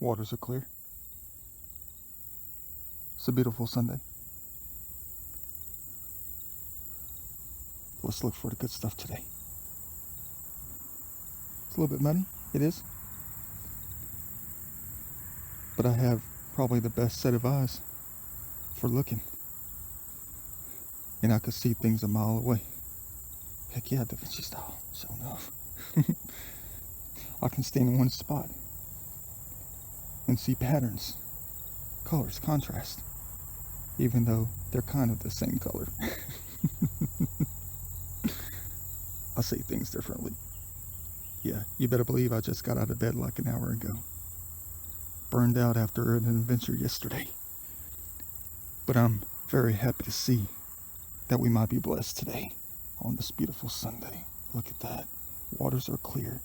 waters are clear. It's a beautiful Sunday. Let's look for the good stuff today. It's a little bit muddy, it is. But I have probably the best set of eyes for looking. And I can see things a mile away. Heck yeah, Da Vinci style, sure enough. I can stand in one spot and see patterns, colors, contrast, even though they're kind of the same color. I see things differently. Yeah, you better believe I just got out of bed like an hour ago. Burned out after an adventure yesterday. But I'm very happy to see that we might be blessed today on this beautiful Sunday. Look at that. Waters are clear.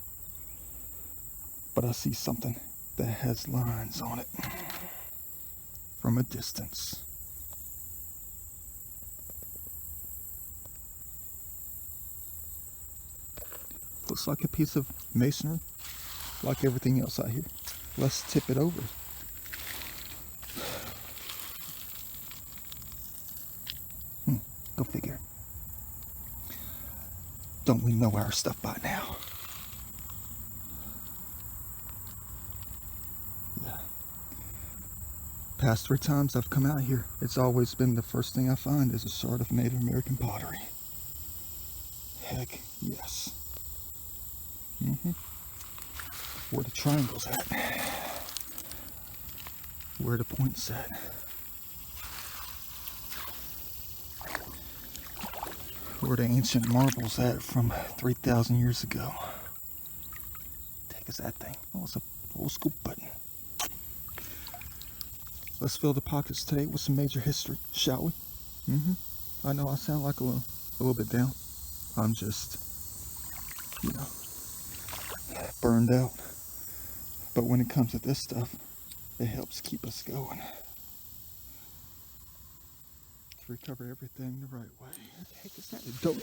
But I see something that has lines on it from a distance. Looks like a piece of masonry, like everything else out here. Let's tip it over. Go figure. Don't we know our stuff by now? Yeah. Past 3 times I've come out here, it's always been the first thing I find is a shard of Native American pottery. Heck yes. Where the triangle's at. Where the point's at. Where the ancient marbles at from 3,000 years ago. Take us that thing. Oh, it's a old school button. Let's fill the pockets today with some major history, shall we? I know I sound like a little bit down. I'm just, burned out. But when it comes to this stuff, it helps keep us going. To recover everything the right way. What the heck is that? A donut?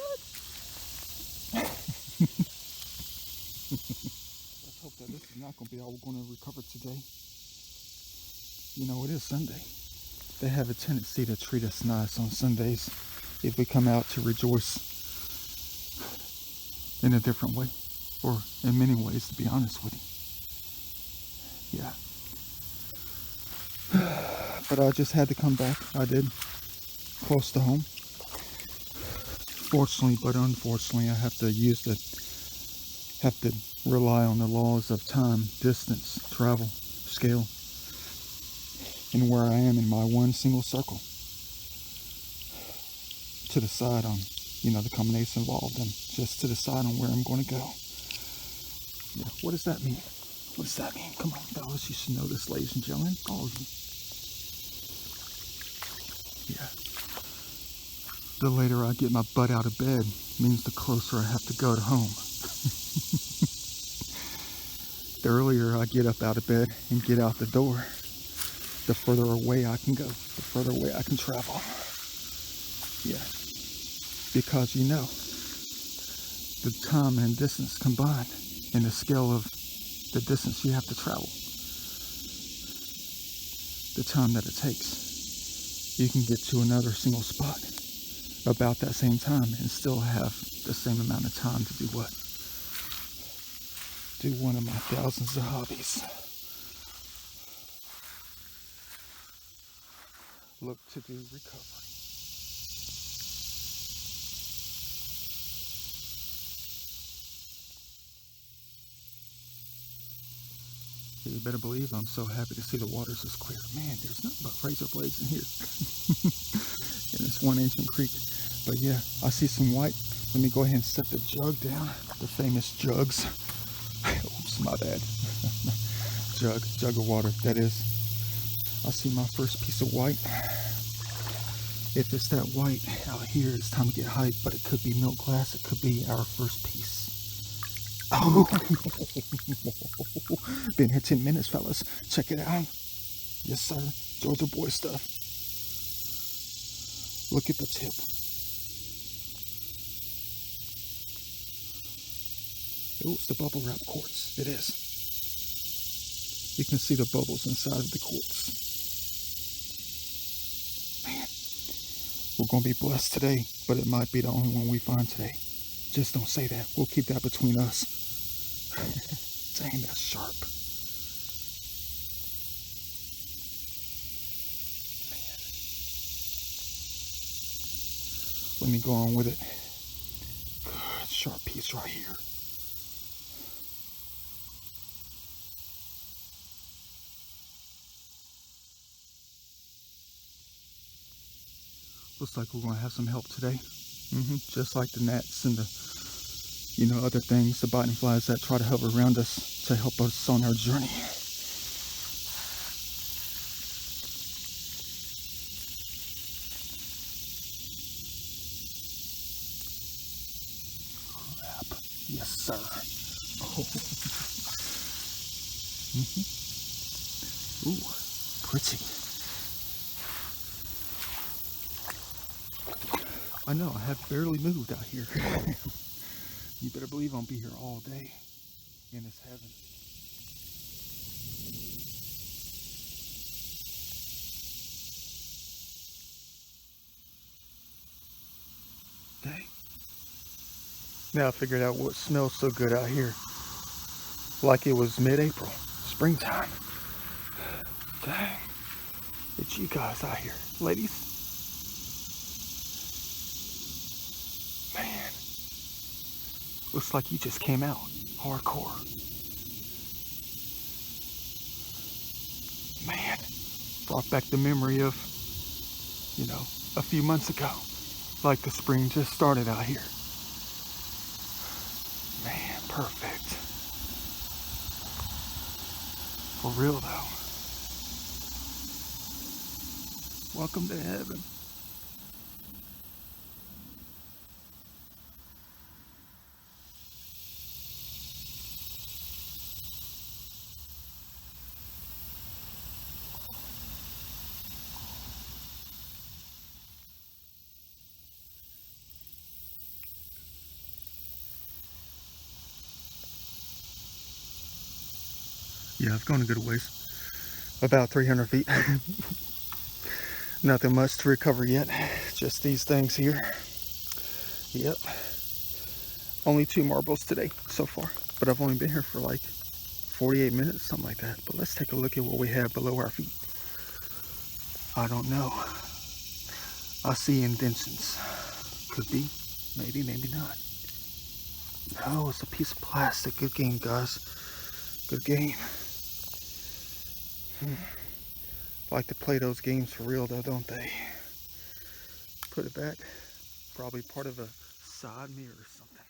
Let's hope that this is not going to be all we're going to recover today. You know, it is Sunday. They have a tendency to treat us nice on Sundays if we come out to rejoice in a different way. Or in many ways, to be honest with you. Yeah. But I just had to come back. I did. Close to home. Fortunately, but unfortunately, I have to rely on the laws of time, distance, travel, scale, and where I am in my one single circle to decide on, the combination involved, and just to decide on where I'm going to go. Yeah, what does that mean? What does that mean? Come on, fellas, you should know this, ladies and gentlemen, all of you. Yeah. The later I get my butt out of bed means the closer I have to go to home. The earlier I get up out of bed and get out the door, the further away I can go, the further away I can travel. Yeah. Because the time and distance combined in the scale of the distance you have to travel, the time that it takes, you can get to another single spot about that same time and still have the same amount of time to do what? Do one of my thousands of hobbies. Look to do recovery. You better believe I'm so happy to see the waters is clear. Man, there's nothing but razor blades in here. And it's one ancient creek. But yeah, I see some white. Let me go ahead and set the jug down. The famous jugs. Oops, my bad. Jug of water, that is. I see my first piece of white. If it's that white out here, it's time to get hype, but it could be milk glass, it could be our first piece. Oh, been here 10 minutes, fellas. Check it out. Yes, sir. Georgia boy stuff. Look at the tip. Oh, it's the bubble wrap quartz. It is. You can see the bubbles inside of the quartz. Man, we're going to be blessed today, but it might be the only one we find today. Just don't say that. We'll keep that between us. Dang, that's sharp. Man. Let me go on with it. Good, sharp piece right here. Looks like we're going to have some help today. Just like the gnats and the, other things, the biting flies that try to hover around us to help us on our journey. Crap. Yes, sir. Oh. Ooh, pretty. I know, I have barely moved out here. You better believe I'll be here all day in this heaven. Dang. Now I figured out what smells so good out here. Like it was mid-April, springtime. Dang. It's you guys out here, ladies. Man. Looks like you just came out. Hardcore. Man. Brought back the memory of, a few months ago. Like the spring just started out here. Man, perfect. For real though. Welcome to heaven. Yeah, I've gone a good ways. About 300 feet. Nothing much to recover yet. Just these things here. Yep. Only 2 marbles today so far. But I've only been here for like 48 minutes, something like that. But let's take a look at what we have below our feet. I don't know. I see indentions. Could be. Maybe, maybe not. No, it's a piece of plastic. Good game, guys. Good game. Like to play those games for real though, don't they? Put it back. Probably part of a side mirror or something.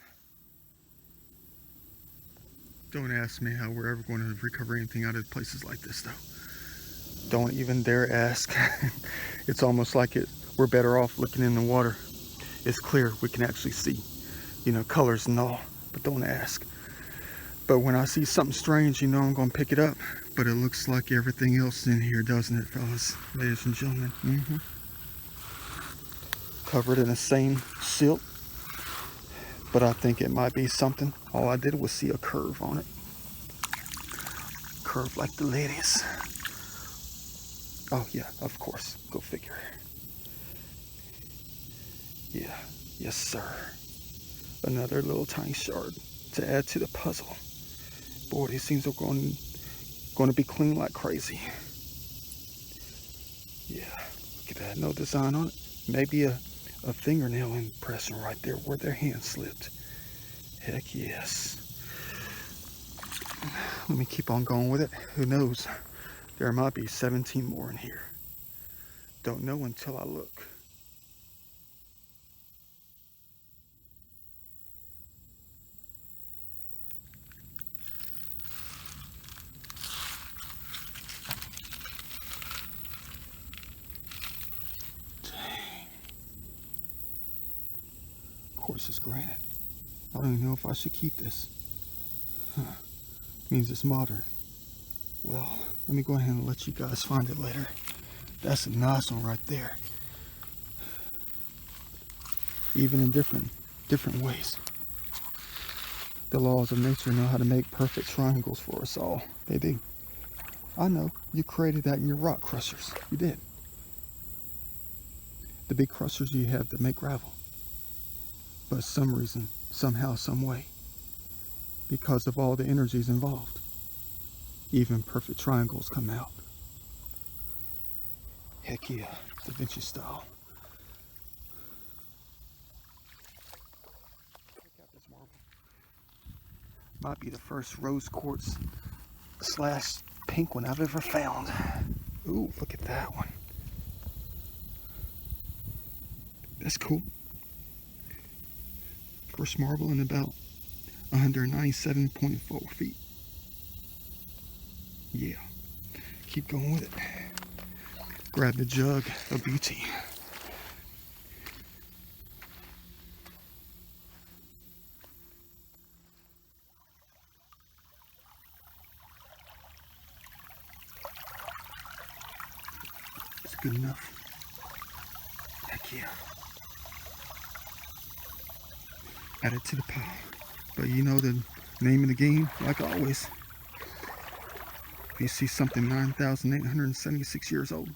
Don't ask me how we're ever going to recover anything out of places like this though. Don't even dare ask. It's almost like we're better off looking in the water. It's clear, we can actually see, colors and all, but don't ask. But when I see something strange, I'm going to pick it up. But it looks like everything else in here, doesn't it, fellas? Ladies and gentlemen. Covered in the same silt. But I think it might be something. All I did was see a curve on it. Curve like the ladies. Oh, yeah, of course. Go figure. Yeah. Yes, sir. Another little tiny shard to add to the puzzle. Boy, these things are going to be clean like crazy. Yeah, look at that. No design on it. Maybe a fingernail impression right there where their hand slipped. Heck yes. Let me keep on going with it. Who knows? There might be 17 more in here. Don't know until I look. Of course it's granite. I don't even know if I should keep this. Means it's modern. Well, let me go ahead and let you guys find it later. That's a nice one right there. Even in different ways. The laws of nature know how to make perfect triangles for us all. They do. I know. You created that in your rock crushers. You did. The big crushers you have that make gravel. But some reason, somehow, some way, because of all the energies involved, even perfect triangles come out. Heck yeah, Da Vinci style. Check out this marble. Might be the first rose quartz / pink one I've ever found. Ooh, look at that one. That's cool. First marble in about 197.4 feet. Yeah, keep going with it. Grab the jug of beauty. It's good enough. Heck yeah. Add it to the pile. But you know the name of the game, like always. If you see something 9,876 years old,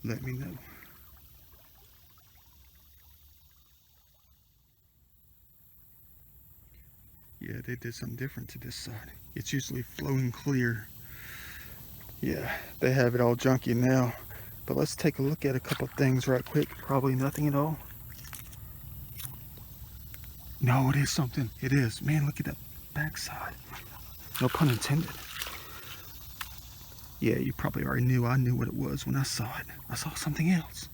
let me know. Yeah, they did something different to this side. It's usually flowing clear. Yeah, they have it all junky now. But let's take a look at a couple things right quick. Probably nothing at all. No, it is something. It is. Man, look at that backside. No pun intended. Yeah, you probably already knew. I knew what it was when I saw it. I saw something else.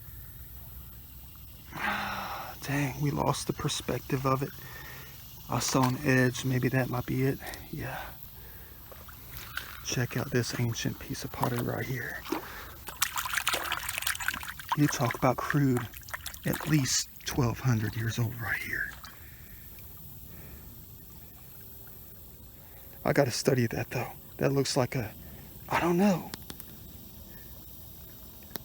Dang, we lost the perspective of it. I saw an edge. Maybe that might be it. Yeah. Check out this ancient piece of pottery right here. You talk about crude. At least 1,200 years old right here. I gotta study that though. That looks like a, I don't know.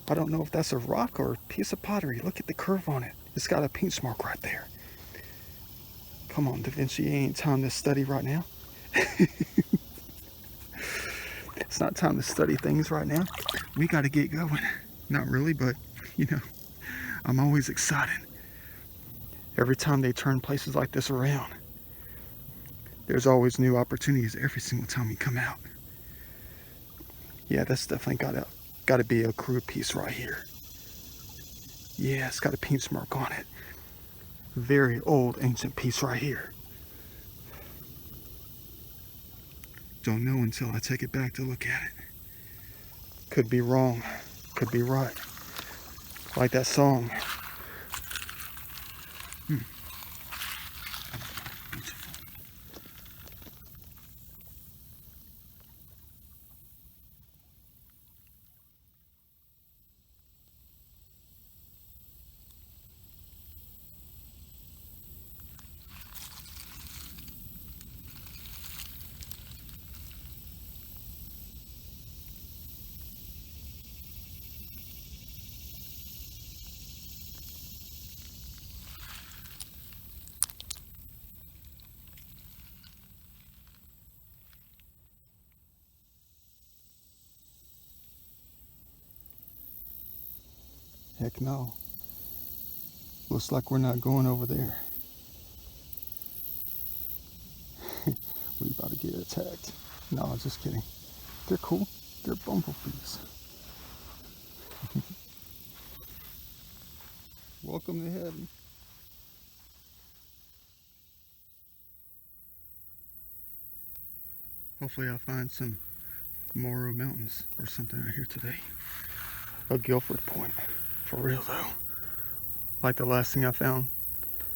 I don't know if that's a rock or a piece of pottery. Look at the curve on it. It's got a pinch mark right there. Come on, Da Vinci, ain't time to study right now. It's not time to study things right now. We gotta get going. Not really, but you know, I'm always excited. Every time they turn places like this around, there's always new opportunities every single time we come out. Yeah, that's definitely gotta be a crude piece right here. Yeah, it's got a pinch mark on it. Very old, ancient piece right here. Don't know until I take it back to look at it. Could be wrong, could be right. Like that song. Beautiful. Heck no. Looks like we're not going over there. We about to get attacked. No, just kidding. They're cool. They're bumblebees. Welcome to heaven. Hopefully I'll find some Morrow Mountains or something out here today. A Guilford Point. For real though. Like the last thing I found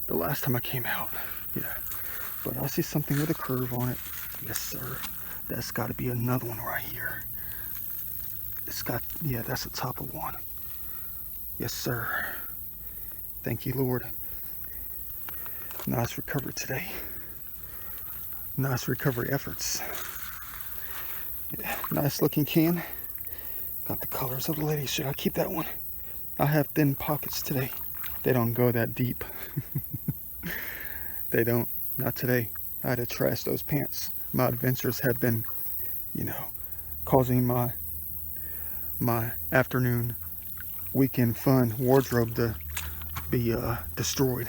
the last time I came out. Yeah. But I see something with a curve on it. Yes, sir. That's got to be another one right here. It's got, yeah, that's the top of one. Yes, sir. Thank you, Lord. Nice recovery today. Nice recovery efforts. Yeah, nice looking can. Got the colors of the lady. Should I keep that one? I have thin pockets today. They don't go that deep. They don't. Not today. I had to trash those pants. My adventures have been, you know, causing my afternoon weekend fun wardrobe to be destroyed.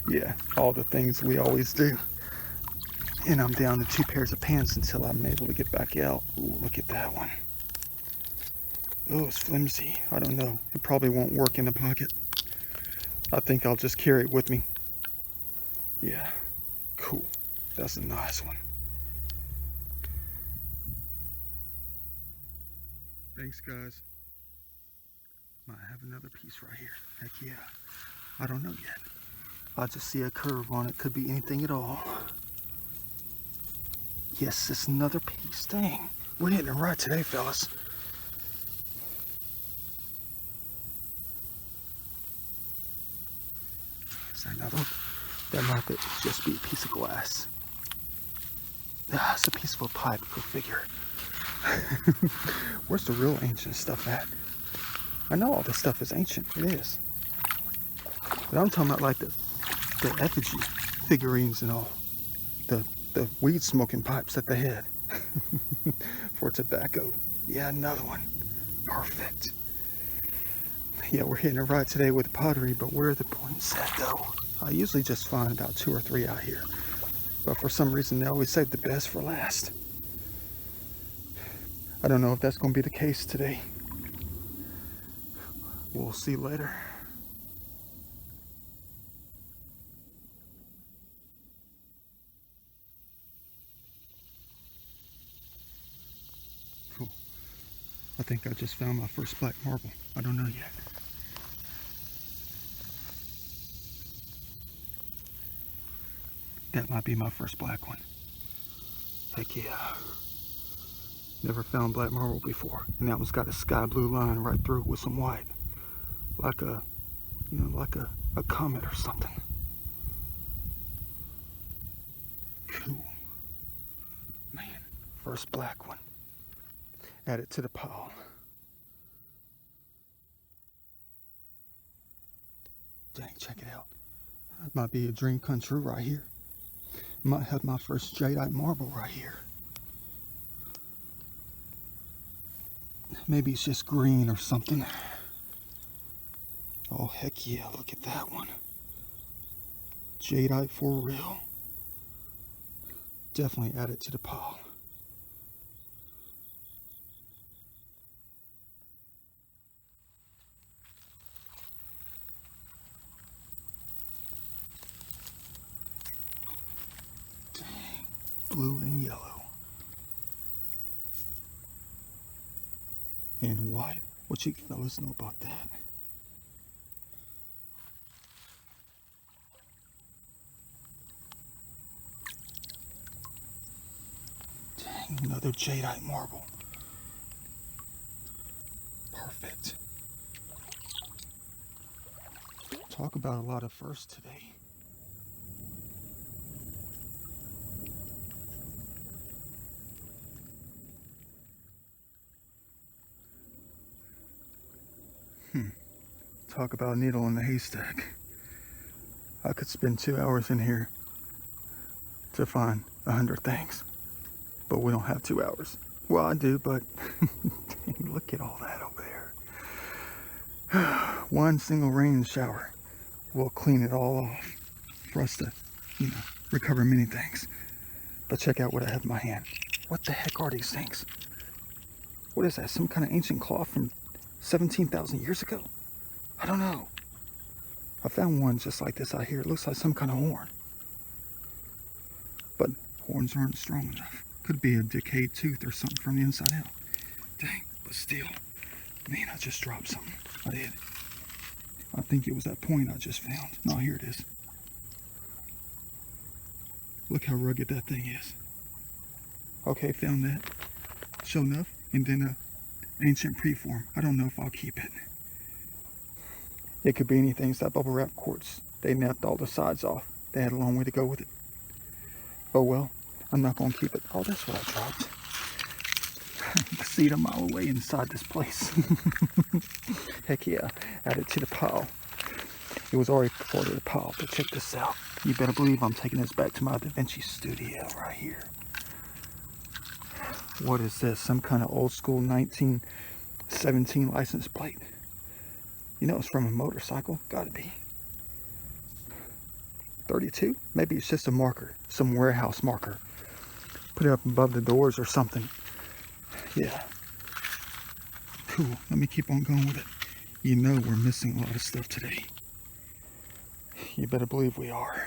Yeah, all the things we always do. And I'm down to 2 pairs of pants until I'm able to get back out. Ooh, look at that one. Oh, it's flimsy. I don't know. It probably won't work in the pocket. I think I'll just carry it with me. Yeah, cool. That's a nice one. Thanks, guys. Might have another piece right here. Heck yeah. I don't know yet. I just see a curve on it. Could be anything at all. Yes, it's another piece. Dang. We're hitting it right today, fellas. Is that another one? That might just be a piece of glass. Ah, it's a piece of a pipe. Go figure. Where's the real ancient stuff at? I know all this stuff is ancient. It is. But I'm talking about like the effigy figurines and all. The weed smoking pipes at the head. For tobacco. Yeah, another one. Perfect. Yeah, we're hitting it right today with pottery, but where are the points at though? I usually just find about 2 or 3 out here. But for some reason they always save the best for last. I don't know if that's going to be the case today. We'll see later. Cool. I think I just found my first black marble. I don't know yet. That might be my first black one. Heck yeah. Never found black marble before. And that one's got a sky blue line right through it with some white. Like a, you know, like a comet or something. Cool. Man, first black one. Add it to the pile. Dang, check it out. That might be a dream come true right here. Might have my first jadeite marble right here. Maybe it's just green or something. Oh, heck yeah, look at that one. Jadeite for real. Definitely add it to the pile. Dang, blue and yellow. And white. What you fellas know about that? Dang, another jadeite marble. Perfect. Talk about a lot of firsts today. Talk about a needle in the haystack. I could spend 2 hours in here to find 100 things. But we don't have 2 hours. Well, I do, but dang, look at all that over there. One single rain shower will clean it all off for us to, you know, recover many things. But check out what I have in my hand. What the heck are these things? What is that? Some kind of ancient cloth from 17,000 years ago? I don't know. I found one just like this out here. It looks like some kind of horn. But horns aren't strong enough. Could be a decayed tooth or something from the inside out. Dang, but still. Man, I just dropped something. I did. I think it was that point I just found. No, here it is. Look how rugged that thing is. Okay, found that. Sure enough. And then a ancient preform. I don't know if I'll keep it. It could be anything. It's that bubble wrap quartz. They napped all the sides off. They had a long way to go with it. Oh well, I'm not going to keep it. Oh, that's what I dropped. I see it a mile away inside this place. Heck yeah, add it to the pile. It was already part of the pile, but check this out. You better believe I'm taking this back to my Vinci studio right here. What is this? Some kind of old school 1917 license plate. You know it's from a motorcycle. Gotta be. 32? Maybe it's just a marker. Some warehouse marker. Put it up above the doors or something. Yeah. Cool. Let me keep on going with it. You know we're missing a lot of stuff today. You better believe we are.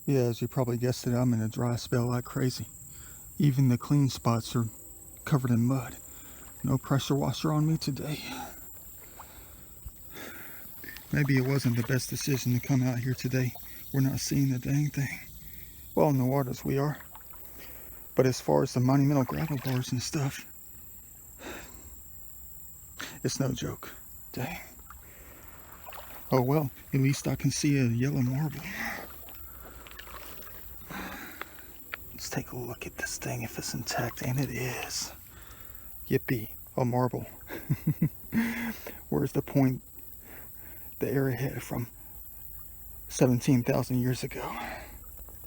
Yeah, as you probably guessed it, I'm in a dry spell like crazy. Even the clean spots are covered in mud. No pressure washer on me today. Maybe it wasn't the best decision to come out here today. We're not seeing a dang thing. Well, in the waters we are. But as far as the monumental gravel bars and stuff, it's no joke. Dang. Oh well, at least I can see a yellow marble. Let's take a look at this thing if it's intact, and it is. Yippee, a marble. Where's the point, the arrowhead from 17,000 years ago,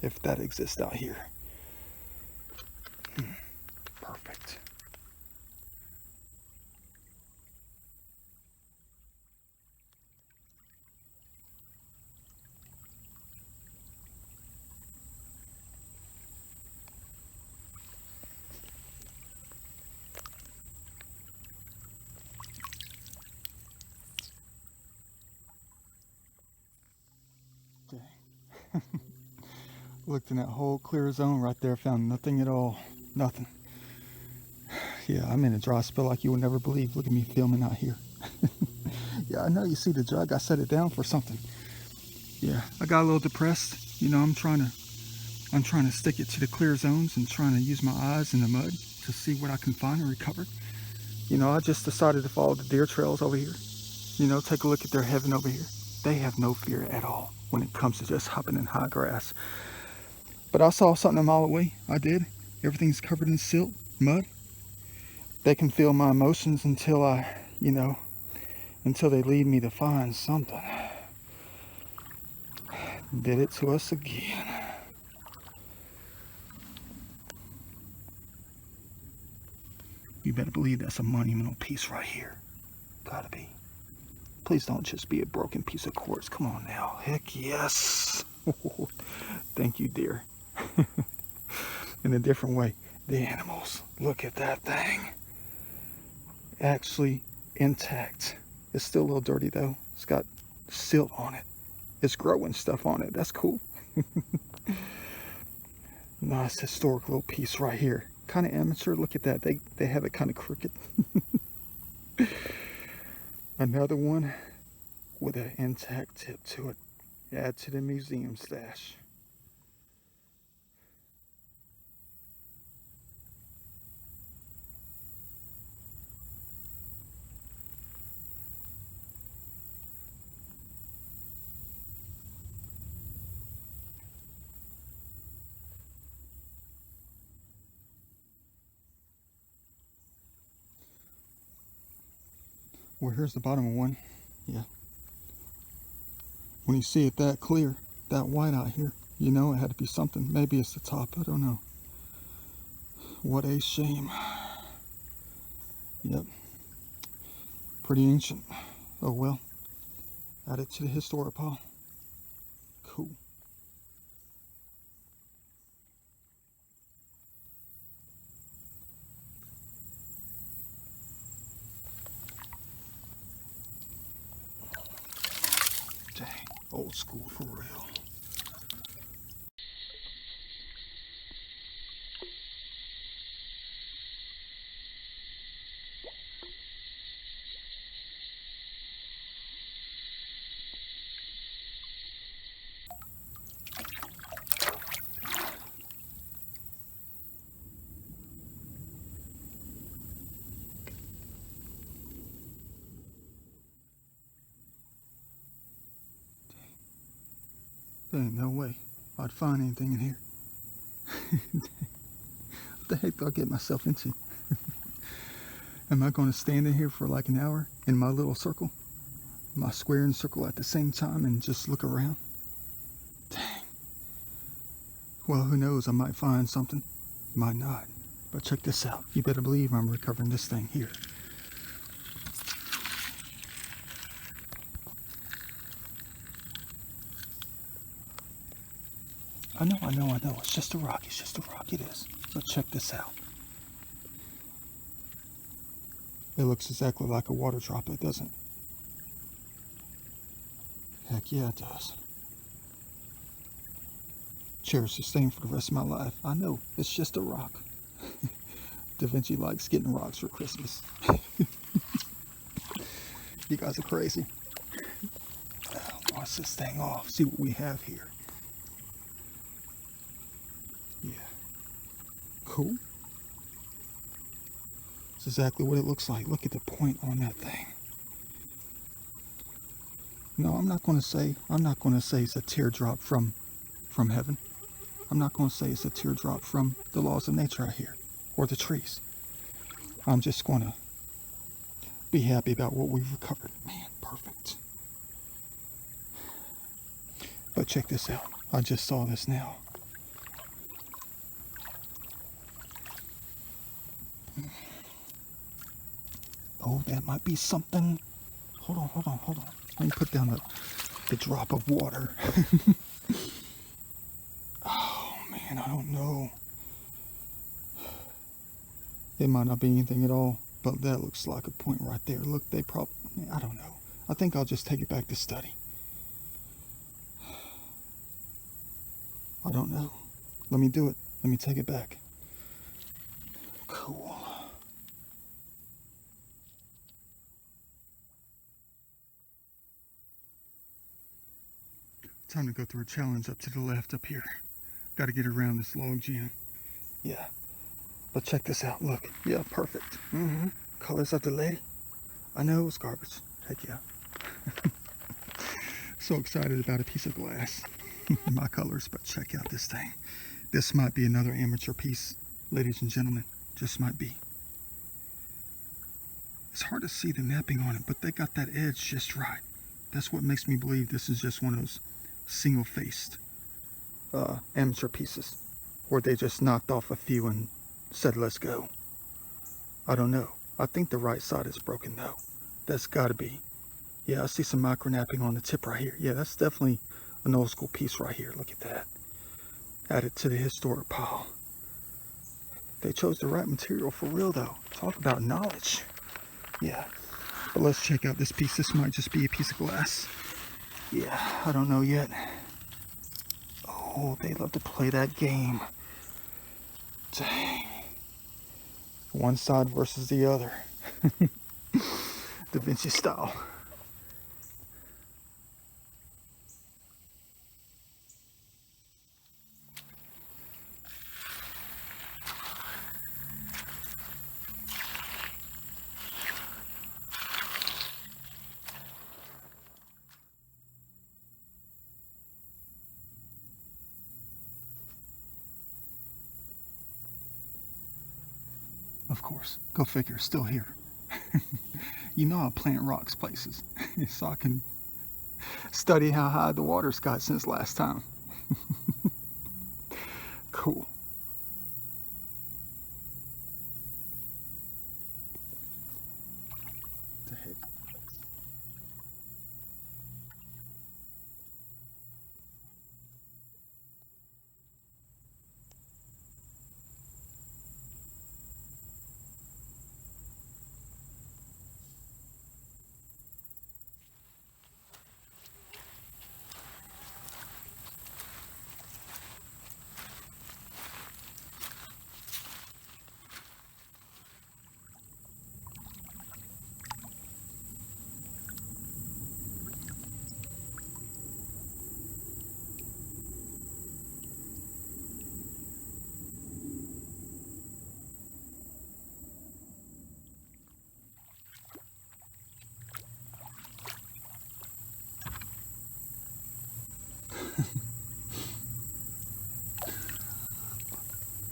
if that exists out here? Perfect. Okay. Looked in that whole clear zone right there, found nothing at all. Nothing. Yeah, I'm in a dry spell like you would never believe. Look at me filming out here. Yeah, I know you see the jug. I set it down for something. Yeah, I got a little depressed. You know, I'm trying to stick it to the clear zones and trying to use my eyes in the mud to see what I can find and recover. You know, I just decided to follow the deer trails over here. You know, take a look at their heaven over here. They have no fear at all when it comes to just hopping in high grass. But I saw something a mile away. I did. Everything's covered in silt, mud. They can feel my emotions until until they lead me to find something. Did it to us again. You better believe that's a monumental piece right here. Gotta be. Please don't just be a broken piece of quartz. Come on now. Heck yes. Thank you, dear. In a different way. The animals. Look at that thing. Actually intact. It's still a little dirty though. It's got silt on it. It's growing stuff on it. That's cool. Nice historic little piece right here. Kind of amateur. Look at that. They have it kind of crooked. Another one with an intact tip to it. Add to the museum stash. Well, here's the bottom of one. Yeah. When you see it that clear, that white out here, you know it had to be something. Maybe it's the top. I don't know. What a shame. Yep. Pretty ancient. Oh well. Add it to the historic pile. Cool. Dang. Old school for real. There ain't no way I'd find anything in here. What the heck do I get myself into? Am I going to stand in here for like an hour in my little circle? My square and circle at the same time and just look around? Dang. Well, who knows? I might find something. Might not. But check this out. You better believe I'm recovering this thing here. I know. It's just a rock. It's just a rock. It is. But check this out. It looks exactly like a water droplet, doesn't it? Heck yeah, it does. Cherish this thing for the rest of my life. I know. It's just a rock. Da Vinci likes getting rocks for Christmas. You guys are crazy. Wash this thing off. See what we have here. Yeah. Cool. It's exactly what it looks like. Look at the point on that thing. No, I'm not going to say it's a teardrop from heaven. I'm not going to say it's a teardrop from the laws of nature out here or the trees. I'm just going to be happy about what we've recovered. Man, perfect. But check this out. I just saw this now. Oh, that might be something. Hold on. Let me put down the drop of water. Oh, man, I don't know. It might not be anything at all, but that looks like a point right there. Look, I don't know. I think I'll just take it back to study. I don't know. Let me do it. Let me take it back. Cool. Time to go through a challenge up to the left up here. Got to get around this log jam. Yeah. But check this out. Look. Yeah, perfect. Colors of the lady. I know it was garbage. Heck yeah. So excited about a piece of glass. My colors, but check out this thing. This might be another amateur piece, ladies and gentlemen. Just might be. It's hard to see the napping on it, but they got that edge just right. That's what makes me believe this is just one of those single-faced amateur pieces, where they just knocked off a few and said, let's go. I don't know. I think the right side is broken though. That's gotta be. Yeah, I see some micro napping on the tip right here. Yeah, that's definitely an old school piece right here. Look at that. Added to the historic pile. They chose the right material for real though. Talk about knowledge. Yeah. But let's check out this piece. This might just be a piece of glass. Yeah, I don't know yet. Oh, they love to play that game. Dang. One side versus the other. Da Vinci style. Of course. Go figure. Still here. You know I'll plant rocks places so I can study how high the water's got since last time. Cool. What the heck?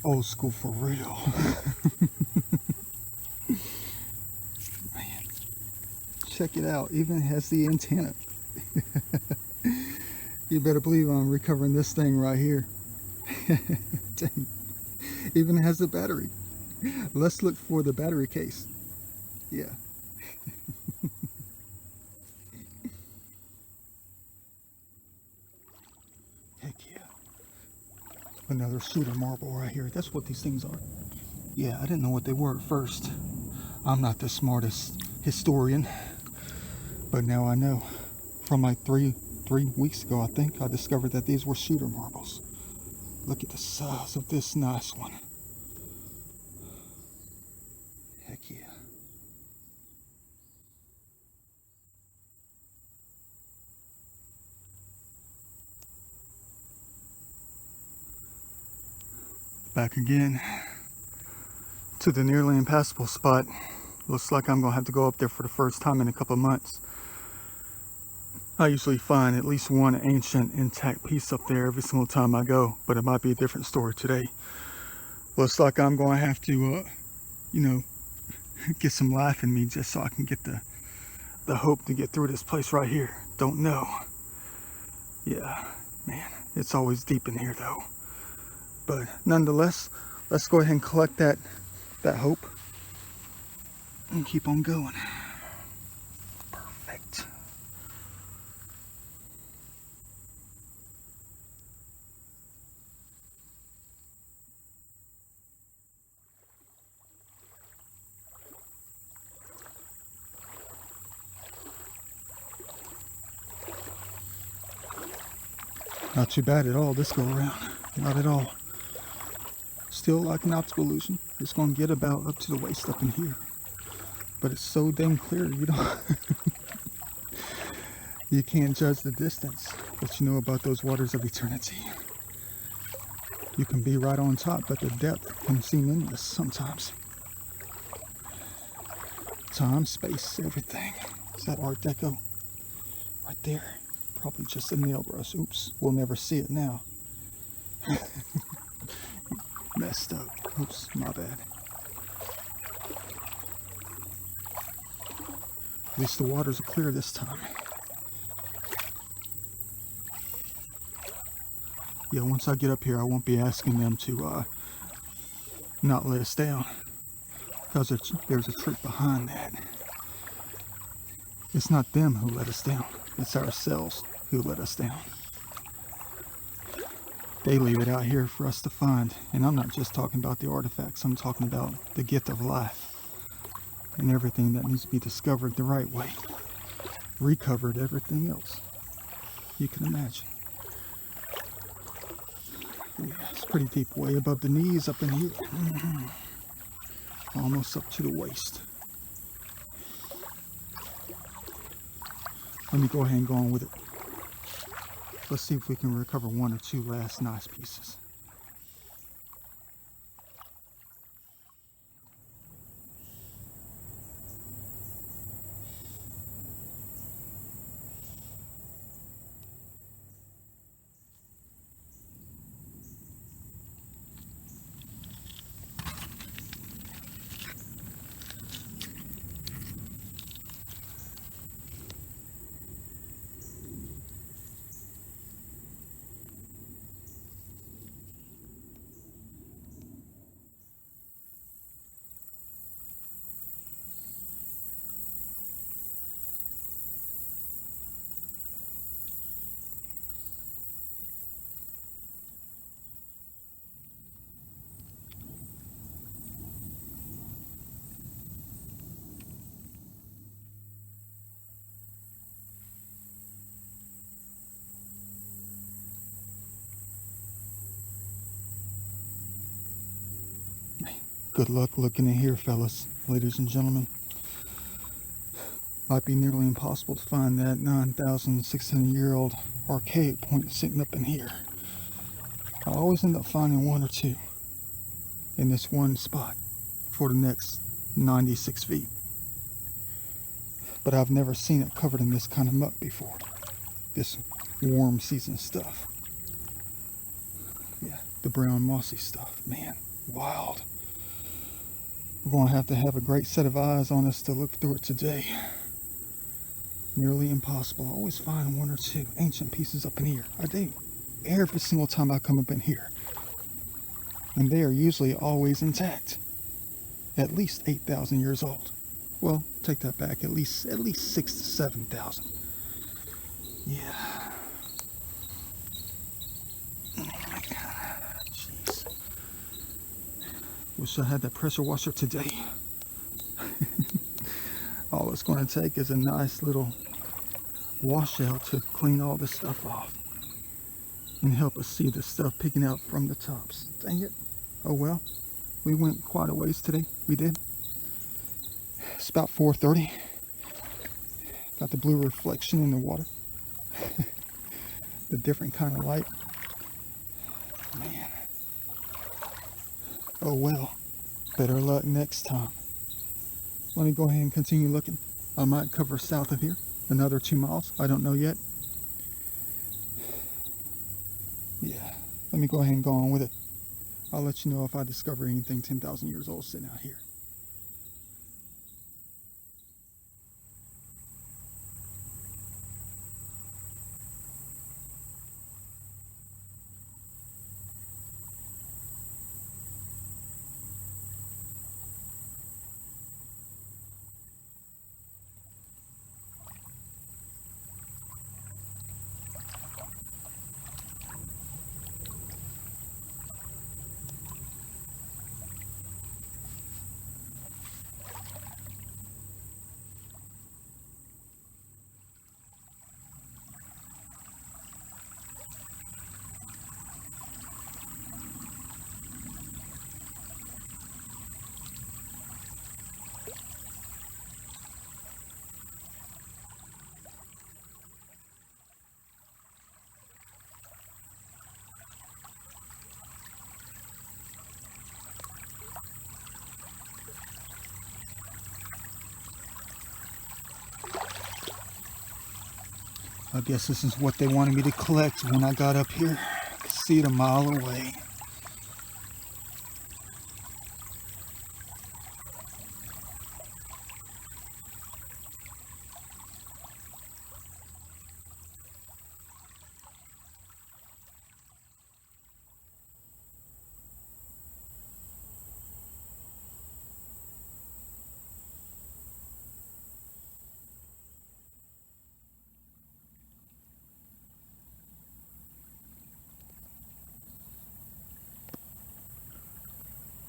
Old school for real. Man, check it out. Even has the antenna. You better believe I'm recovering this thing right here. Dang. Even has the battery. Let's look for the battery case. Yeah. Heck yeah. Another shooter marble right here. That's what these things are. Yeah, I didn't know what they were at first. I'm not the smartest historian, but now I know. From like three weeks ago, I think, I discovered that these were shooter marbles. Look at the size of this nice one. Heck yeah. Back again to the nearly impassable spot. Looks like I'm gonna have to go up there for the first time in a couple of months. I usually find at least one ancient intact piece up there every single time I go, but it might be a different story today. Looks like I'm gonna have to, get some life in me just so I can get the hope to get through this place right here. Don't know. Yeah, man, it's always deep in here though. But nonetheless, let's go ahead and collect that hope and keep on going. Perfect. Not too bad at all this go around. Not at all. Still like an optical illusion. It's going to get about up to the waist up in here. But it's so dang clear, you don't... You can't judge the distance, but you know about those waters of eternity. You can be right on top, but the depth can seem endless sometimes. Time, space, everything. Is that Art Deco? Right there. Probably just a nail brush. Oops, we'll never see it now. Messed up. Oops, my bad. At least the waters are clear this time. Yeah, once I get up here, I won't be asking them to not let us down. Because there's a trick behind that. It's not them who let us down. It's ourselves who let us down. They leave it out here for us to find. And I'm not just talking about the artifacts. I'm talking about the gift of life. And everything that needs to be discovered the right way. Recovered everything else you can imagine. Yeah, it's pretty deep, way above the knees up in here. Almost up to the waist. Let me go ahead and go on with it. Let's see if we can recover one or two last nice pieces. Good luck looking in here, fellas, ladies and gentlemen. Might be nearly impossible to find that 9,600-year-old archaic point sitting up in here. I always end up finding one or two in this one spot for the next 96 feet. But I've never seen it covered in this kind of muck before. This warm season stuff. Yeah, the brown mossy stuff, man. Wild. We're going to have a great set of eyes on us to look through it today. Nearly impossible. I always find one or two ancient pieces up in here. I do. Every single time I come up in here. And they are usually always intact. At least 8,000 years old. Well, take that back. At least 6 to 7,000. Yeah. Oh my God. Jeez. Wish I had that pressure washer today. All it's going to take is a nice little washout to clean all this stuff off and help us see the stuff picking out from the tops. Dang it. Oh well. We went quite a ways today. We did. It's about 4:30. Got the blue reflection in the water. The different kind of light. Man. Oh well. Better luck next time. Let me go ahead and continue looking. I might cover south of here. Another 2 miles. I don't know yet. Yeah. Let me go ahead and go on with it. I'll let you know if I discover anything 10,000 years old sitting out here. I guess this is what they wanted me to collect when I got up here. I could see it a mile away.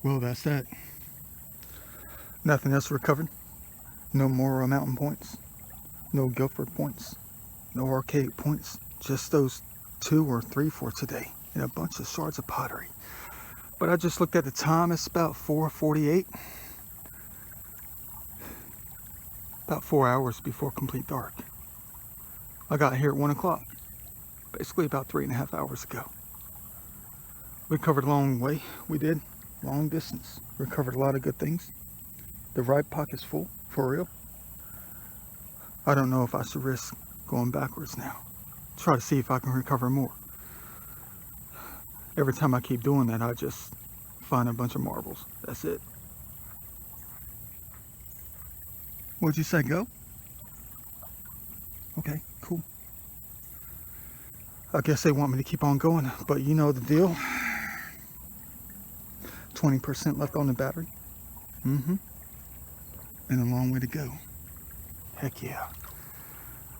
Well, that's that. Nothing else recovered. No more mountain points. No Guilford points. No archaic points. Just those 2 or 3 for today. And a bunch of shards of pottery. But I just looked at the time. It's about 4:48. About 4 hours before complete dark. I got here at 1 o'clock. Basically about 3.5 hours ago. We covered a long way. We did. Long distance. We covered a lot of good things. The right pocket's full. For real. I don't know if I should risk going backwards now. Try to see if I can recover more. Every time I keep doing that, I just find a bunch of marbles. That's it. What'd you say, go? Okay, cool. I guess they want me to keep on going, but you know the deal. 20% left on the battery. And a long way to go. Heck yeah.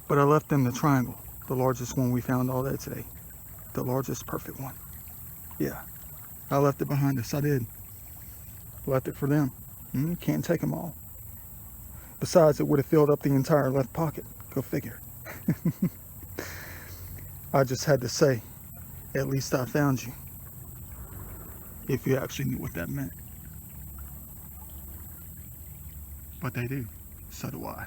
But I left them the triangle, the largest one we found all day today. The largest perfect one. Yeah, I left it behind us. I did. Left it for them. Can't take them all. Besides, it would have filled up the entire left pocket. Go figure. I just had to say, at least I found you. If you actually knew what that meant. But they do. So do I.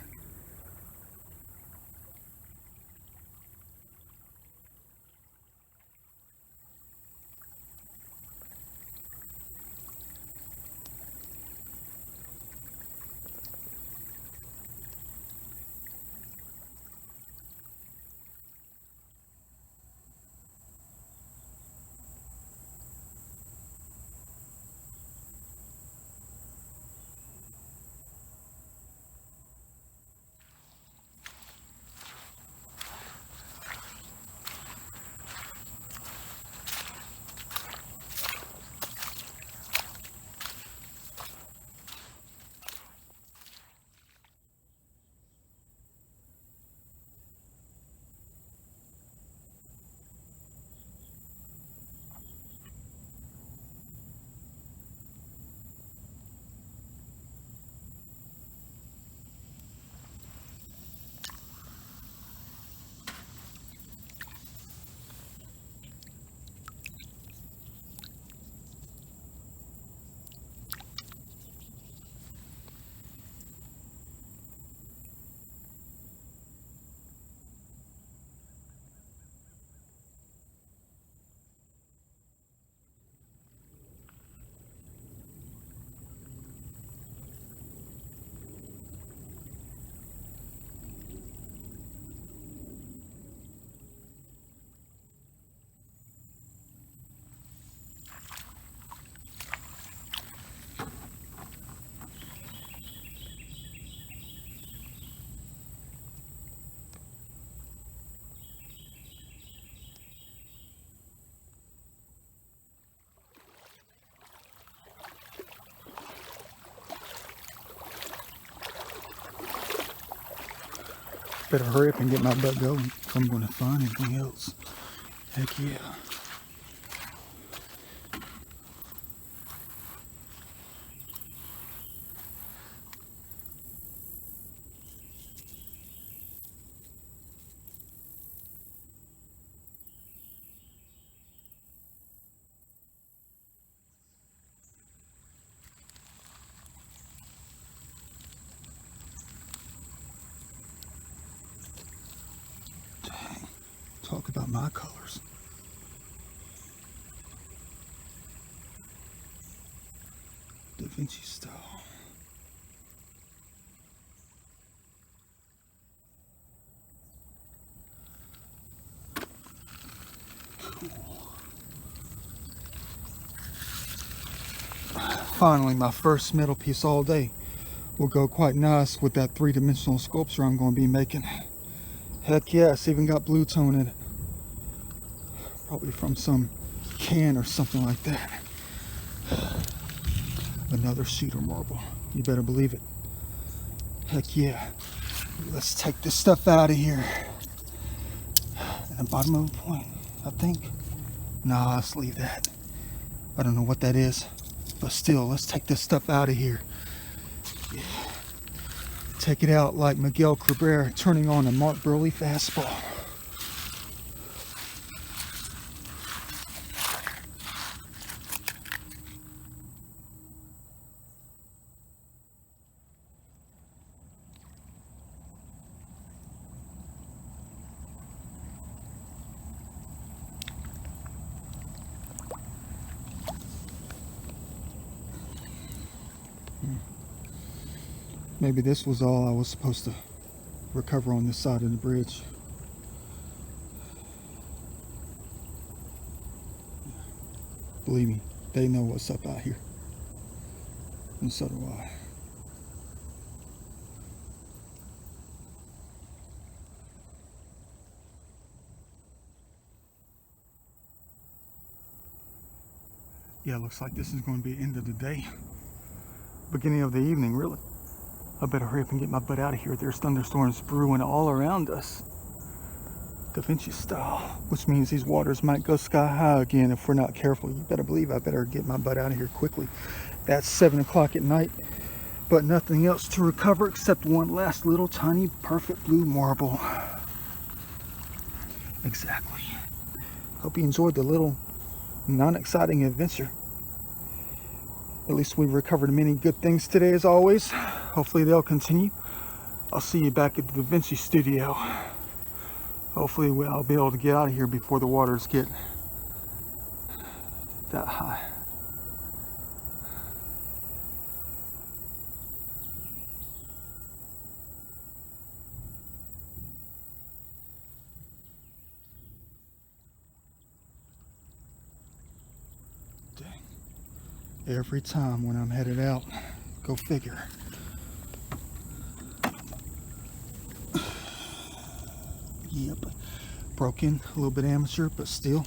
Better hurry up and get my butt going if I'm going to find anything else. Heck yeah. Dang. Talk about my colors. Da Vinci style. Finally, my first metal piece all day will go quite nice with that three-dimensional sculpture I'm going to be making. Heck yeah, it's even got blue tone in it. Probably from some can or something like that. Another cedar marble. You better believe it. Heck yeah. Let's take this stuff out of here. At the bottom of the point, I think. Nah, let's leave that. I don't know what that is. But still, let's take this stuff out of here. Yeah. Take it out like Miguel Cabrera turning on a Mark Burley fastball. Maybe this was all I was supposed to recover on this side of the bridge. Believe me, they know what's up out here. And so do I. Yeah, looks like this is going to be the end of the day. Beginning of the evening, really. I better hurry up and get my butt out of here. There's thunderstorms brewing all around us. Da Vinci style, which means these waters might go sky high again if we're not careful. You better believe I better get my butt out of here quickly. That's 7 o'clock at night, but nothing else to recover except one last little tiny perfect blue marble. Exactly. Hope you enjoyed the little non-exciting adventure. At least we've recovered many good things today as always. Hopefully they'll continue. I'll see you back at the Vinci studio. Hopefully I'll be able to get out of here before the waters get that high. Dang. Every time when I'm headed out, go figure. Yep. Broken, a little bit amateur, but still.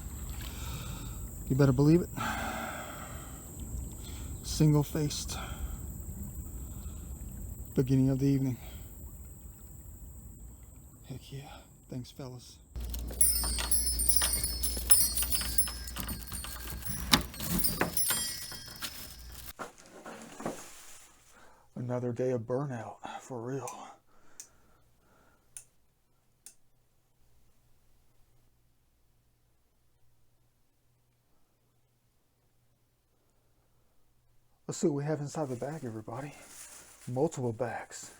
You better believe it. Single-faced. Beginning of the evening. Heck yeah. Thanks, fellas. Another day of burnout, for real. Let's see what we have inside the bag, everybody. Multiple bags.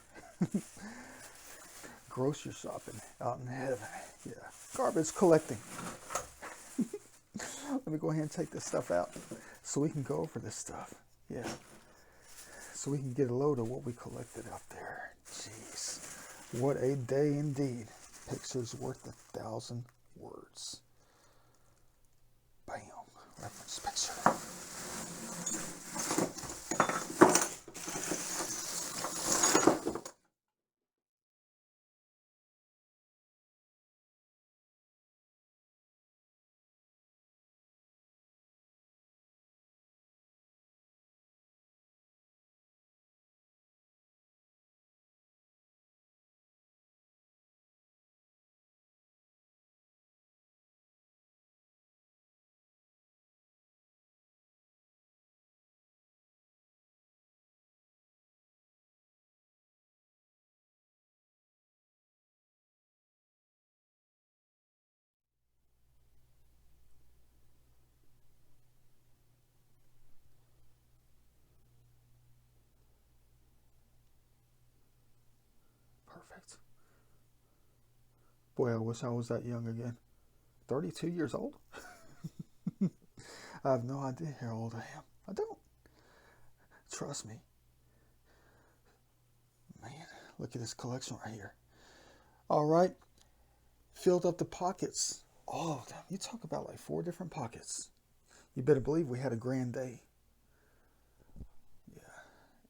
Grocery shopping out in heaven. Yeah. Garbage collecting. Let me go ahead and take this stuff out so we can go over this stuff. Yeah. So we can get a load of what we collected out there. Jeez. What a day indeed. Pictures worth 1,000 words. Bam. Reference picture. Boy, I wish I was that young again. 32 years old? I have no idea how old I am. I don't. Trust me. Man, look at this collection right here. All right. Filled up the pockets. All of them. You talk about like 4 different pockets. You better believe we had a grand day. Yeah.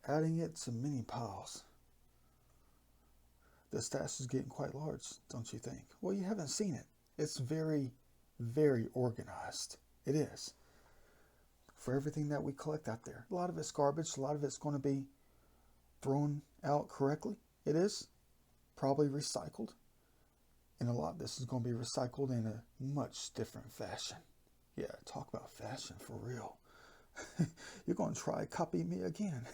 Adding it to many piles. The stash is getting quite large, don't you think? Well, you haven't seen it. It's very, very organized. It is. For everything that we collect out there. A lot of it's garbage. A lot of it's going to be thrown out correctly. It is. Probably recycled. And a lot of this is going to be recycled in a much different fashion. Yeah, talk about fashion for real. You're going to try to copy me again.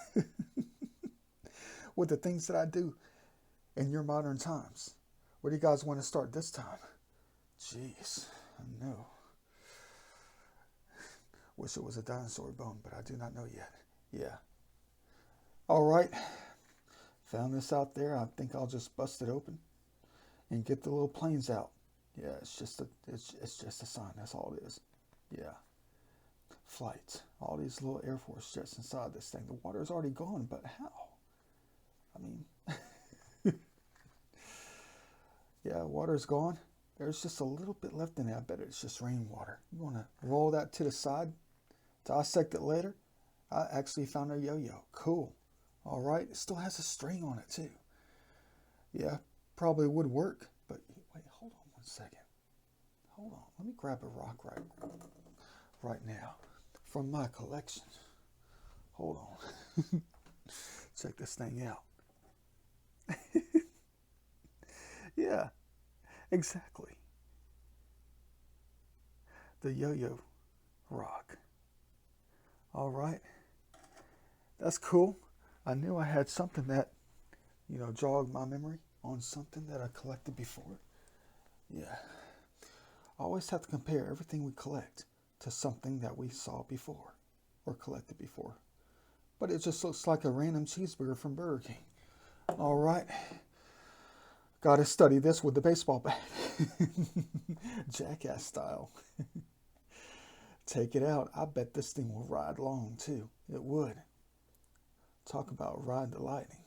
With the things that I do in your modern times. Where do you guys want to start this time? Jeez, I know. Wish it was a dinosaur bone, but I do not know yet. Yeah. All right. Found this out there. I think I'll just bust it open and get the little planes out. Yeah, it's just a sign. That's all it is. Yeah. Flights. All these little Air Force jets inside this thing. The water's already gone, but how? I mean, yeah, water's gone. There's just a little bit left in it. I bet it's just rainwater. You want to roll that to the side, dissect it later. I actually found a yo-yo. Cool. All right. It still has a string on it too. Yeah, probably would work. But wait, hold on one second. Hold on. Let me grab a rock right now from my collection. Hold on. Check this thing out. Yeah, exactly. The yo-yo rock. All right. That's cool. I knew I had something that, jogged my memory on something that I collected before. Yeah. I always have to compare everything we collect to something that we saw before or collected before. But it just looks like a random cheeseburger from Burger King. All right. Got to study this with the baseball bat. Jackass style. Take it out. I bet this thing will ride long too. It would. Talk about ride the lightning.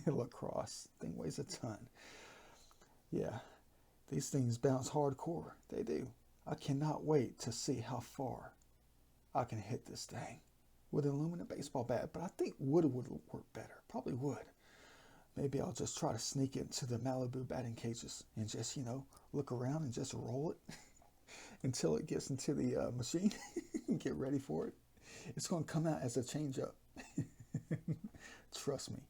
Lacrosse. Thing weighs a ton. Yeah. These things bounce hardcore. They do. I cannot wait to see how far I can hit this thing with an aluminum baseball bat. But I think wood would work better. Probably would. Maybe I'll just try to sneak into the Malibu batting cages and just, look around and just roll it until it gets into the machine and get ready for it. It's going to come out as a changeup. Trust me.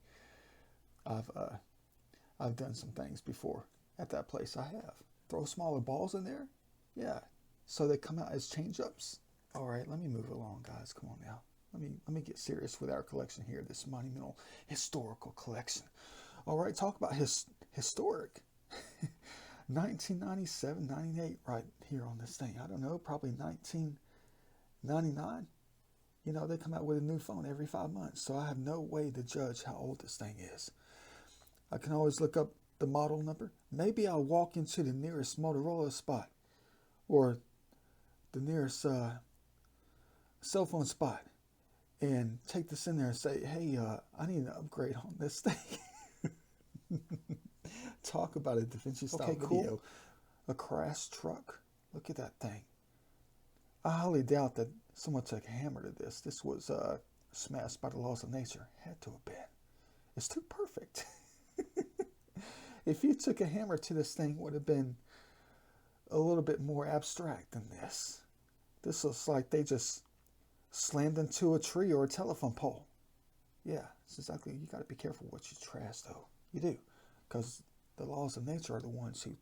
I've done some things before at that place. I have. Throw smaller balls in there. Yeah. So they come out as changeups. All right, let me move along, guys. Come on now. Let me get serious with our collection here, this monumental historical collection. All right, talk about historic. 1997, 98 right here on this thing. I don't know, probably 1999. They come out with a new phone every 5 months, so I have no way to judge how old this thing is. I can always look up the model number. Maybe I'll walk into the nearest Motorola spot or the nearest cell phone spot and take this in there and say, hey, I need an upgrade on this thing. Talk about a Da Vinci style video. Cool. A crash truck. Look at that thing. I highly doubt that someone took a hammer to this. This was smashed by the laws of nature. Had to have been. It's too perfect. If you took a hammer to this thing, it would have been a little bit more abstract than this. This looks like they just slammed into a tree or a telephone pole. Yeah, it's exactly. You got to be careful what you trash, though. You do, because the laws of nature are the ones who,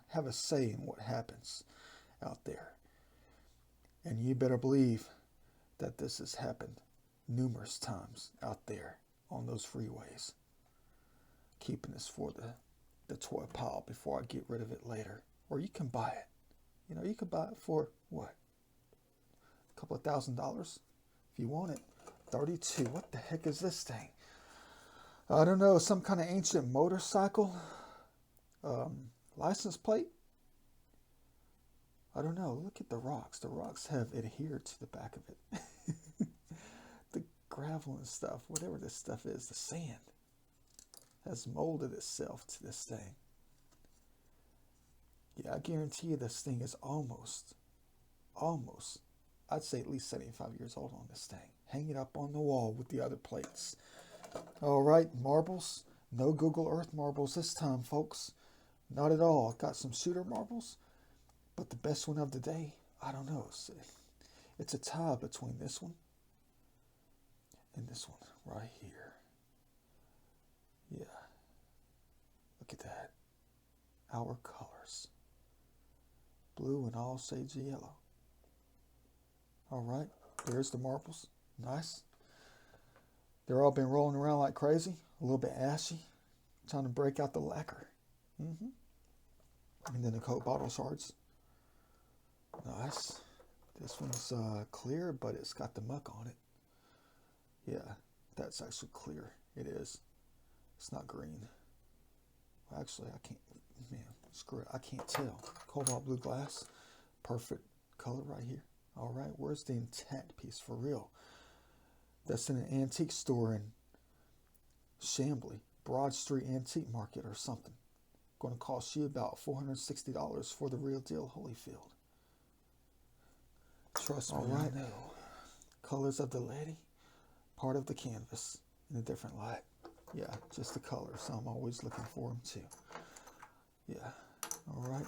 have a say in what happens out there. And you better believe that this has happened numerous times out there on those freeways. Keeping this for the toy pile before I get rid of it later. Or you can buy it. You could buy it for what? A couple of $1,000 if you want it. 32. What the heck is this thing? I don't know. Some kind of ancient motorcycle. License plate? I don't know. Look at the rocks. The rocks have adhered to the back of it. The gravel and stuff, whatever this stuff is, the sand, has molded itself to this thing. Yeah, I guarantee you this thing is almost, I'd say at least 75 years old on this thing. Hang it up on the wall with the other plates. All right, marbles. No Google Earth marbles this time, folks. Not at all. Got some shooter marbles, but the best one of the day, I don't know. It's a tie between this one and this one right here. Yeah. Look at that. Our colors. Blue and all sage yellow. All right, there's the marbles. Nice. They're all been rolling around like crazy. A little bit ashy. Trying to break out the lacquer. And then the Coke bottle shards. Nice. This one's clear, but it's got the muck on it. Yeah, that's actually clear. It is. It's not green. Well, actually, I can't. Man, screw it. I can't tell. Cobalt blue glass. Perfect color right here. All right, where's the intact piece for real? That's in an antique store in Chambly, Broad Street Antique Market or something. Going to cost you about $460 for the real deal Holyfield. Trust me, I know. Colors of the lady, part of the canvas in a different light. Yeah, just the colors. So I'm always looking for them too. Yeah, all right.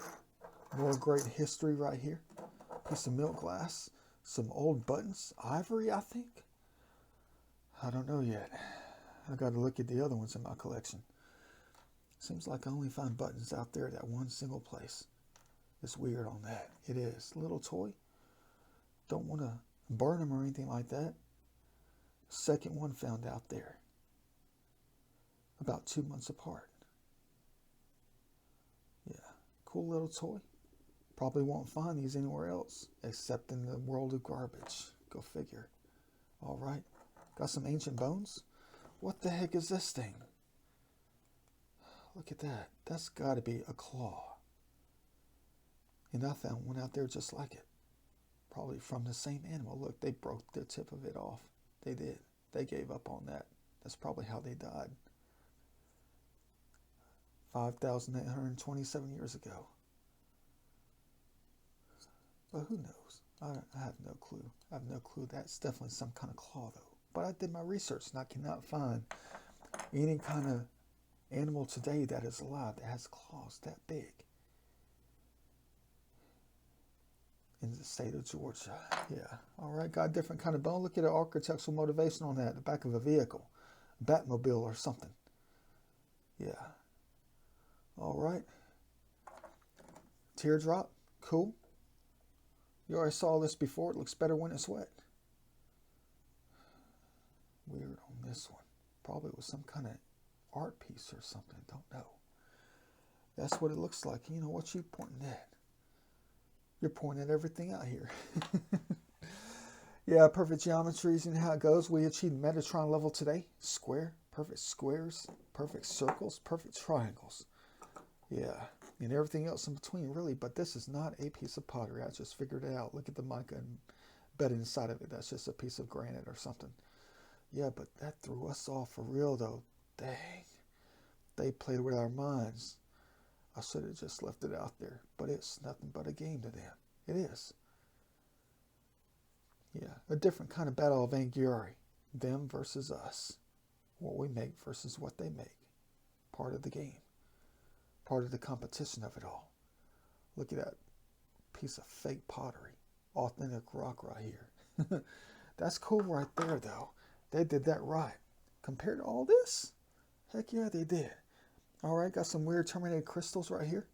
More great history right here. Piece of milk glass, some old buttons, ivory, I think. I don't know yet. I got to look at the other ones in my collection. Seems like I only find buttons out there at that one single place. It's weird on that. It is. Little toy. Don't want to burn them or anything like that. Second one found out there. About 2 months apart. Yeah. Cool little toy. Probably won't find these anywhere else except in the world of garbage. Go figure. All right. Got some ancient bones. What the heck is this thing? Look at that. That's got to be a claw. And I found one out there just like it. Probably from the same animal. Look, they broke the tip of it off. They did. They gave up on that. That's probably how they died. 5,827 years ago. But who knows? I have no clue. I have no clue. That's definitely some kind of claw, though. But I did my research, and I cannot find any kind of animal today that is alive that has claws that big in the state of Georgia. Yeah. All right. Got a different kind of bone. Look at the architectural motivation on that. The back of a vehicle. A Batmobile or something. Yeah. All right. Teardrop. Cool. You already saw this before. It looks better when it's wet. Weird on this one. Probably was some kind of art piece or something. Don't know. That's what it looks like. You know what you pointing at? You're pointing at everything out here. Yeah, perfect geometries and how it goes. We achieved Metatron level today. Square, perfect squares, perfect circles, perfect triangles. Yeah, and everything else in between, really. But this is not a piece of pottery. I just figured it out. Look at the mica and bed inside of it. That's just a piece of granite or something. Yeah, but that threw us off for real, though. Dang. They played with our minds. I should have just left it out there. But it's nothing but a game to them. It is. Yeah, a different kind of battle of Anghiari. Them versus us. What we make versus what they make. Part of the game. Part of the competition of it all. Look at that piece of fake pottery. Authentic rock right here. That's cool right there, though. They did that right. Compared to all this? Heck yeah, they did. All right, got some weird terminated crystals right here.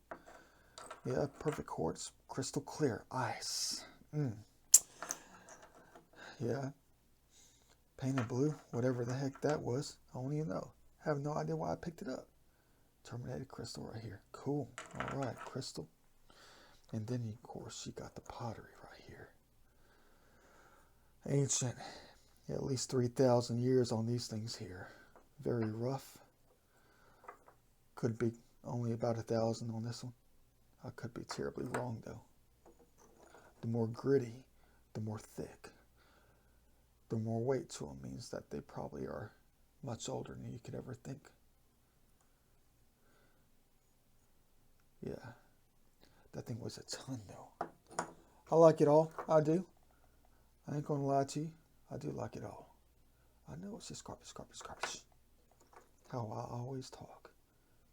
Yeah, perfect quartz. Crystal clear. Ice. Yeah. Painted blue. Whatever the heck that was. I don't even know. I have no idea why I picked it up. Terminated crystal right here. Cool. All right, crystal. And then, of course, you got the pottery right here. Ancient. Yeah, at least 3,000 years on these things here. Very rough. Could be only about 1,000 on this one. I could be terribly wrong, though. The more gritty, the more thick, the more weight to them means that they probably are much older than you could ever think. Yeah, that thing was a ton, though. I like it all. I do. I ain't gonna lie to you. I do like it all. I know it's just garbage, garbage, garbage. How I always talk.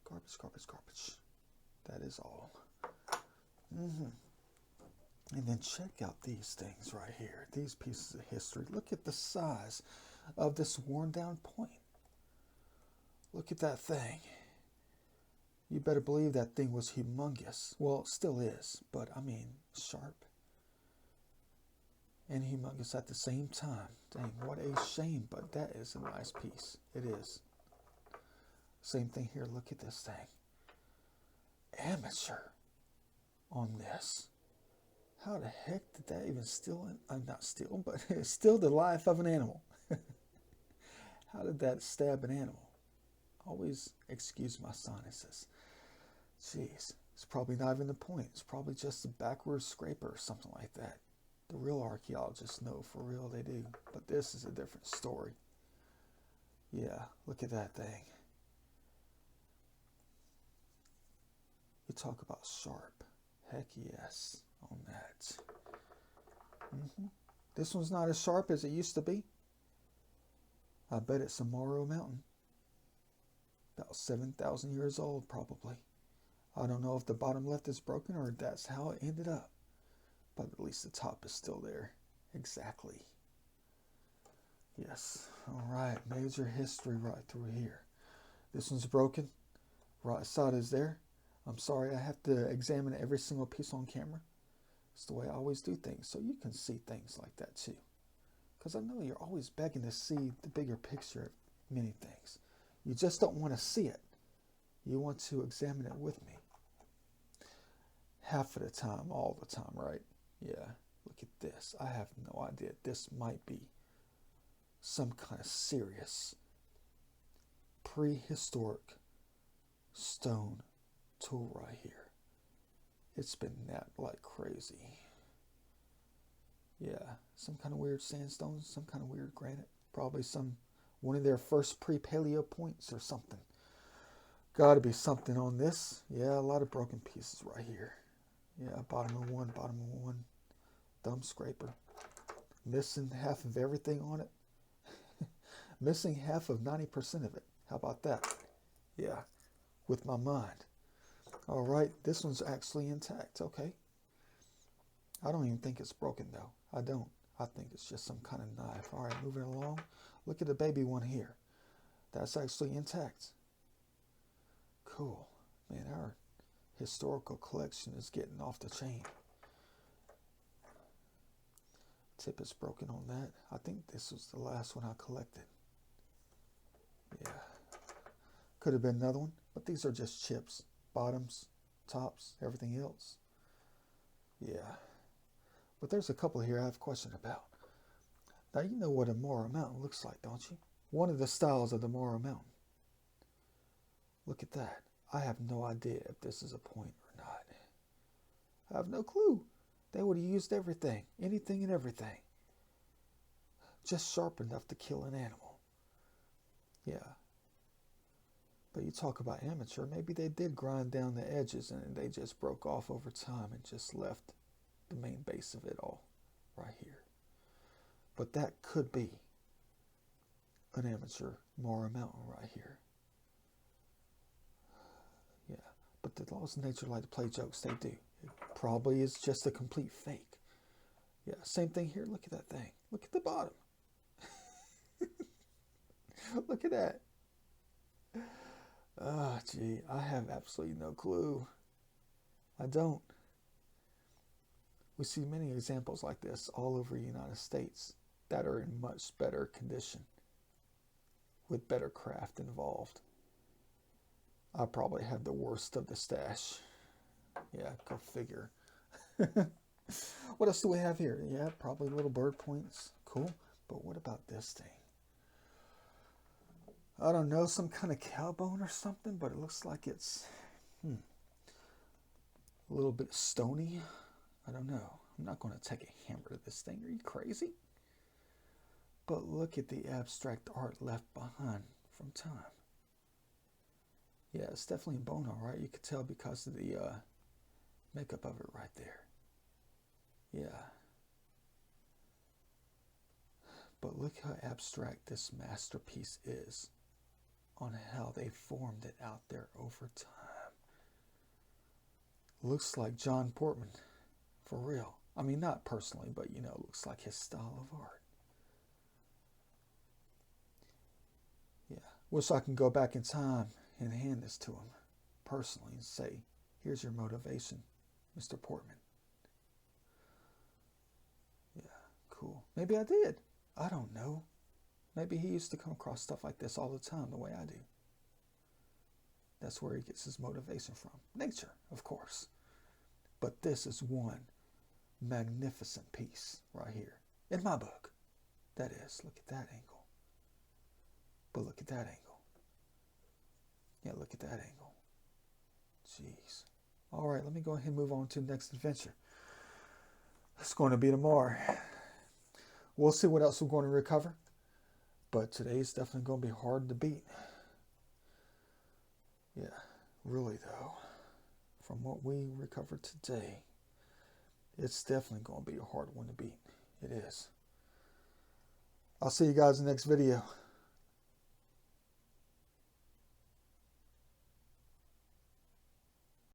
Garbage, garbage, garbage. That is all. And then check out these things right here. These pieces of history. Look at the size of this worn down point. Look at that thing. You better believe that thing was humongous. Well, it still is, but I mean, sharp and humongous at the same time. Dang, what a shame, but that is a nice piece. It is. Same thing here. Look at this thing. Amateur on this. How the heck did that even steal? Not steal, but steal the life of an animal. How did that stab an animal? Always excuse my sinuses. Jeez, it's probably not even the point. It's probably just a backward scraper or something like that. The real archaeologists know for real they do. But this is a different story. Yeah, look at that thing. You talk about sharp. Heck yes on that. This one's not as sharp as it used to be. I bet it's a Morrow Mountain. About 7,000 years old, probably. I don't know if the bottom left is broken or that's how it ended up. But at least the top is still there. Exactly. Yes. All right. Major history right through here. This one's broken. Right side is there. I'm sorry, I have to examine every single piece on camera. It's the way I always do things, so you can see things like that too. Because I know you're always begging to see the bigger picture of many things. You just don't want to see it. You want to examine it with me. Half of the time, all the time, right? Yeah, look at this. I have no idea. This might be some kind of serious prehistoric stone tool right here. It's been napped like crazy. Yeah, some kind of weird sandstone, some kind of weird granite. Probably one of their first pre-paleo points or something. Gotta be something on this. Yeah, a lot of broken pieces right here. Yeah, bottom of one. Thumb scraper. Missing half of everything on it. Missing half of 90% of it. How about that? Yeah, with my mind. All right, this one's actually intact. Okay. I don't even think it's broken, though. I don't. I think it's just some kind of knife. All right, moving along. Look at the baby one here. That's actually intact. Cool. Man, our historical collection is getting off the chain. Tip is broken on that. I think this was the last one I collected. Yeah. Could have been another one, but these are just chips. Bottoms, tops, everything else. Yeah. But there's a couple here I have a question about. Now, you know what a Morrow Mountain looks like, don't you? One of the styles of the Morrow Mountain. Look at that. I have no idea if this is a point or not. I have no clue. They would have used everything, anything and everything. Just sharp enough to kill an animal. Yeah. But you talk about amateur, maybe they did grind down the edges and they just broke off over time and just left the main base of it all right here. But that could be an amateur Morrow Mountain right here. Yeah, but the laws of nature like to play jokes. They do. It probably is just a complete fake. Yeah, same thing here. Look at that thing. Look at the bottom. Look at that. Oh, gee, I have absolutely no clue. I don't. We see many examples like this all over the United States that are in much better condition, with better craft involved. I probably have the worst of the stash. Yeah, go figure. What else do we have here? Yeah, probably little bird points. Cool. But what about this thing? I don't know, some kind of cow bone or something, but it looks like it's A little bit stony. I don't know. I'm not going to take a hammer to this thing. Are you crazy? But look at the abstract art left behind from time. Yeah, it's definitely in bone, all right. You could tell because of the makeup of it right there. Yeah. But look how abstract this masterpiece is on how they formed it out there over time. Looks like John Portman, for real. I mean, not personally, but you know, looks like his style of art. Yeah. Wish I can go back in time and hand this to him personally and say, here's your motivation, Mr. Portman. Yeah, cool. Maybe I did. I don't know. Maybe he used to come across stuff like this all the time the way I do. That's where he gets his motivation from. Nature, of course. But this is one magnificent piece right here. In my book. That is. Look at that angle. But look at that angle. Yeah, look at that angle. Jeez. All right, let me go ahead and move on to the next adventure. It's going to be tomorrow. We'll see what else we're going to recover. But today's definitely going to be hard to beat. Yeah, really though. From what we recovered today, it's definitely going to be a hard one to beat. It is. I'll see you guys in the next video.